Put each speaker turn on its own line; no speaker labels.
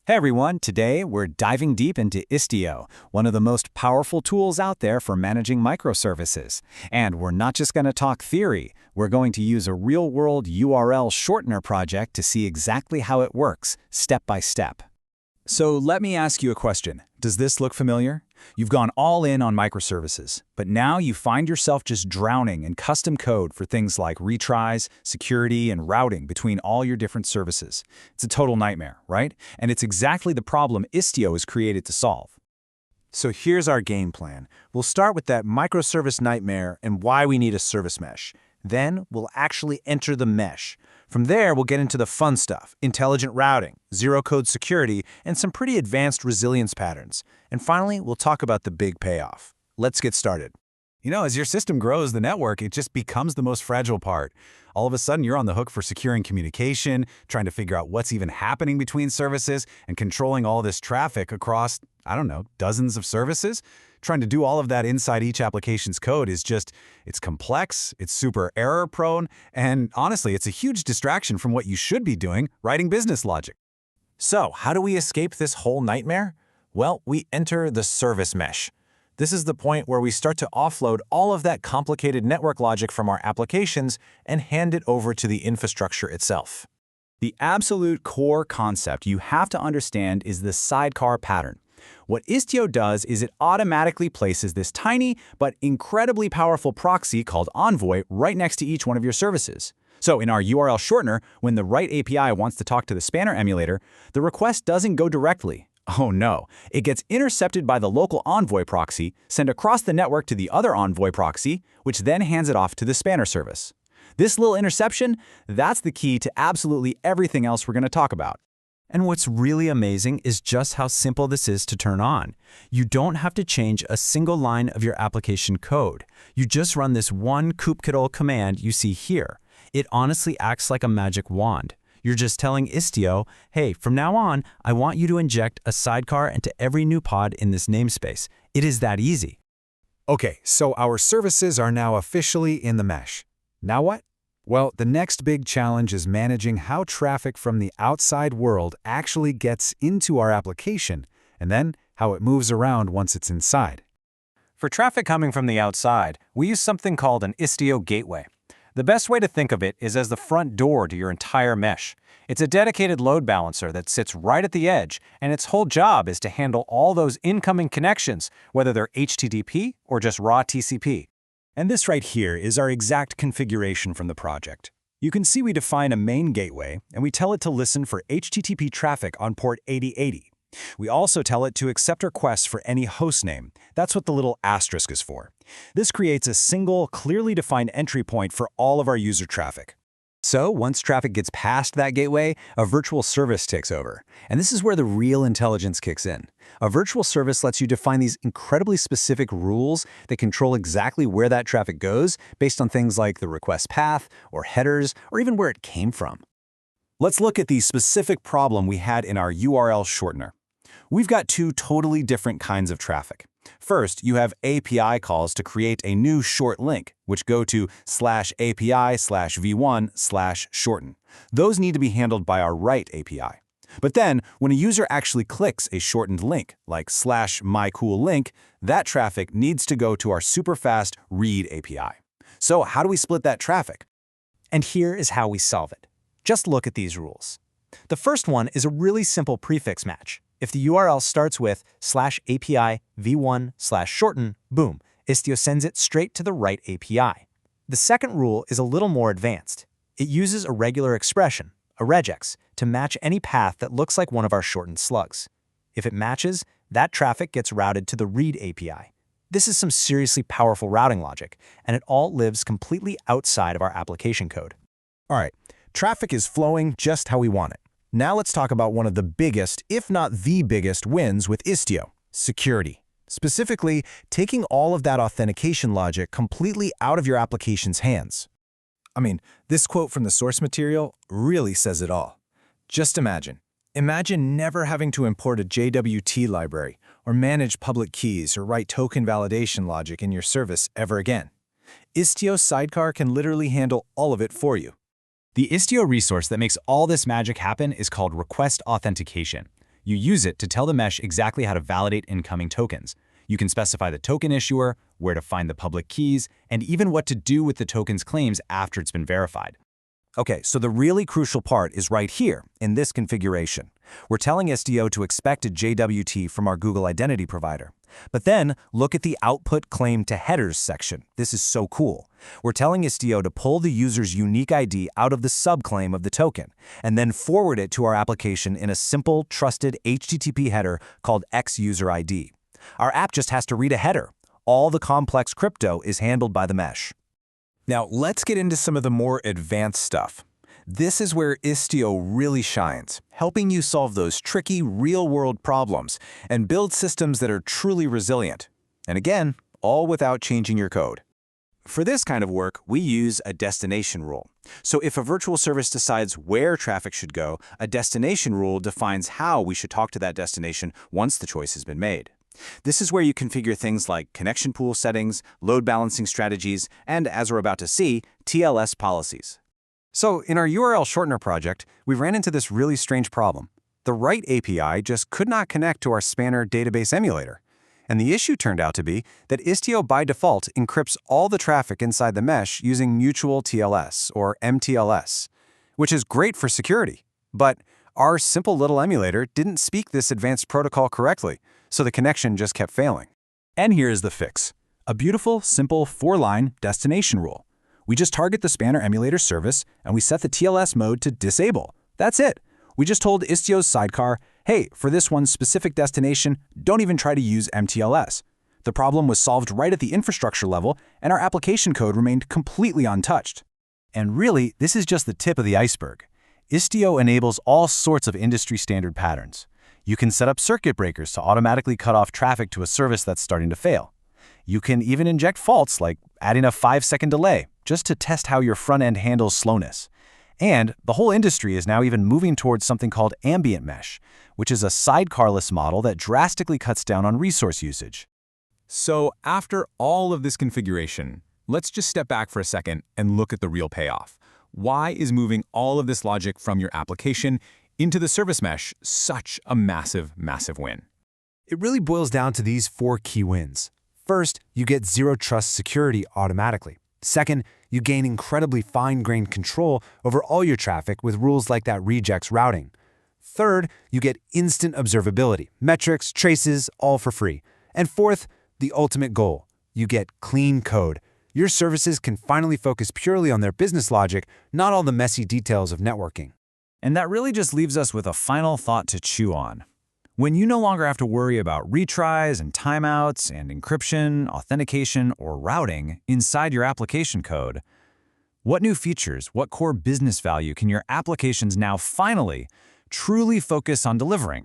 Hey everyone, today we're diving deep into Istio, one of the most powerful tools out there for managing microservices. And we're not just going to talk theory, we're going to use a real-world URL Shortener project to see exactly how it works, step by step. So let me ask you a question. Does this look familiar? You've gone all in on microservices, but now you find yourself just drowning in custom code for things like retries, security, and routing between all your different services. It's a total nightmare, right? And it's exactly the problem Istio is created to solve.
So here's our game plan. We'll start with that microservice nightmare and why we need a service mesh. Then we'll actually enter the mesh. From there, we'll get into the fun stuff, intelligent routing, zero-code security, and some pretty advanced resilience patterns. And finally, we'll talk about the big payoff. Let's get started.
You know, as your system grows, the network, it just becomes the most fragile part. All of a sudden, you're on the hook for securing communication, trying to figure out what's even happening between services, and controlling all this traffic across, dozens of services. Trying to do all of that inside each application's code is it's complex, it's super error-prone, and honestly, it's a huge distraction from what you should be doing, writing business logic.
So, how do we escape this whole nightmare? Well, we enter the service mesh. This is the point where we start to offload all of that complicated network logic from our applications and hand it over to the infrastructure itself.
The absolute core concept you have to understand is the Sidecar Pattern. What Istio does is it automatically places this tiny but incredibly powerful proxy called Envoy right next to each one of your services. So in our URL Shortener, when the right API wants to talk to the spanner emulator, the request doesn't go directly. Oh no, it gets intercepted by the local Envoy proxy, sent across the network to the other Envoy proxy, which then hands it off to the spanner service. This little interception, that's the key to absolutely everything else we're going to talk about. And what's really amazing is just how simple this is to turn on. You don't have to change a single line of your application code. You just run this one kubectl command you see here. It honestly acts like a magic wand. You're just telling Istio, hey, from now on, I want you to inject a sidecar into every new pod in this namespace. It is that easy.
Okay, so our services are now officially in the mesh. Now what? Well, the next big challenge is managing how traffic from the outside world actually gets into our application, and then how it moves around once it's inside.
For traffic coming from the outside, we use something called an Istio Gateway. The best way to think of it is as the front door to your entire mesh. It's a dedicated load balancer that sits right at the edge, and its whole job is to handle all those incoming connections, whether they're HTTP or just raw TCP.
And this right here is our exact configuration from the project. You can see we define a main gateway, and we tell it to listen for HTTP traffic on port 8080. We also tell it to accept requests for any hostname. That's what the little asterisk is for. This creates a single, clearly defined entry point for all of our user traffic. So once traffic gets past that gateway, a virtual service takes over. And this is where the real intelligence kicks in. A virtual service lets you define these incredibly specific rules that control exactly where that traffic goes based on things like the request path, or headers, or even where it came from. Let's look at the specific problem we had in our URL Shortener. We've got two totally different kinds of traffic. First, you have API calls to create a new short link, which go to /API/v1/shorten. Those need to be handled by our write API. But then, when a user actually clicks a shortened link, like /mycoollink, that traffic needs to go to our super-fast read API. So how do we split that traffic?
And here is how we solve it. Just look at these rules. The first one is a really simple prefix match. If the URL starts with /API/v1/shorten, boom, Istio sends it straight to the right API. The second rule is a little more advanced. It uses a regular expression, a regex, to match any path that looks like one of our shortened slugs. If it matches, that traffic gets routed to the read API. This is some seriously powerful routing logic, and it all lives completely outside of our application code.
All right, traffic is flowing just how we want it. Now let's talk about one of the biggest, if not the biggest, wins with Istio: security. Specifically, taking all of that authentication logic completely out of your application's hands. I mean, this quote from the source material really says it all. Just imagine never having to import a JWT library or manage public keys or write token validation logic in your service ever again. Istio Sidecar can literally handle all of it for you.
The Istio resource that makes all this magic happen is called request authentication. You use it to tell the mesh exactly how to validate incoming tokens. You can specify the token issuer, where to find the public keys, and even what to do with the token's claims after it's been verified.
Okay, so the really crucial part is right here in this configuration. We're telling Istio to expect a JWT from our Google Identity Provider. But then look at the Output Claim to Headers section. This is so cool. We're telling Istio to pull the user's unique ID out of the subclaim of the token and then forward it to our application in a simple, trusted HTTP header called XUserID. Our app just has to read a header. All the complex crypto is handled by the mesh.
Now, let's get into some of the more advanced stuff. This is where Istio really shines, helping you solve those tricky, real-world problems and build systems that are truly resilient. And again, all without changing your code.
For this kind of work, we use a destination rule. So if a virtual service decides where traffic should go, a destination rule defines how we should talk to that destination once the choice has been made. This is where you configure things like connection pool settings, load balancing strategies, and, as we're about to see, TLS policies.
So in our URL Shortener project, we ran into this really strange problem. The right API just could not connect to our Spanner database emulator. And the issue turned out to be that Istio by default encrypts all the traffic inside the mesh using mutual TLS, or MTLS, which is great for security. But our simple little emulator didn't speak this advanced protocol correctly, so the connection just kept failing.
And here is the fix. A beautiful, simple 4-line destination rule. We just target the Spanner emulator service, and we set the TLS mode to disable. That's it. We just told Istio's sidecar, hey, for this one specific destination, don't even try to use MTLS. The problem was solved right at the infrastructure level, and our application code remained completely untouched.
And really, this is just the tip of the iceberg. Istio enables all sorts of industry-standard patterns. You can set up circuit breakers to automatically cut off traffic to a service that's starting to fail. You can even inject faults, like adding a 5-second delay, just to test how your front end handles slowness. And the whole industry is now even moving towards something called ambient mesh, which is a sidecarless model that drastically cuts down on resource usage.
So after all of this configuration, let's just step back for a second and look at the real payoff. Why is moving all of this logic from your application into the service mesh such a massive, massive win?
It really boils down to these 4 key wins. First, you get zero trust security automatically. Second, you gain incredibly fine-grained control over all your traffic with rules like that regex routing. Third, you get instant observability, metrics, traces, all for free. And fourth, the ultimate goal, you get clean code. Your services can finally focus purely on their business logic, not all the messy details of networking.
And that really just leaves us with a final thought to chew on. When you no longer have to worry about retries and timeouts and encryption, authentication, or routing inside your application code, what new features, what core business value can your applications now finally truly focus on delivering?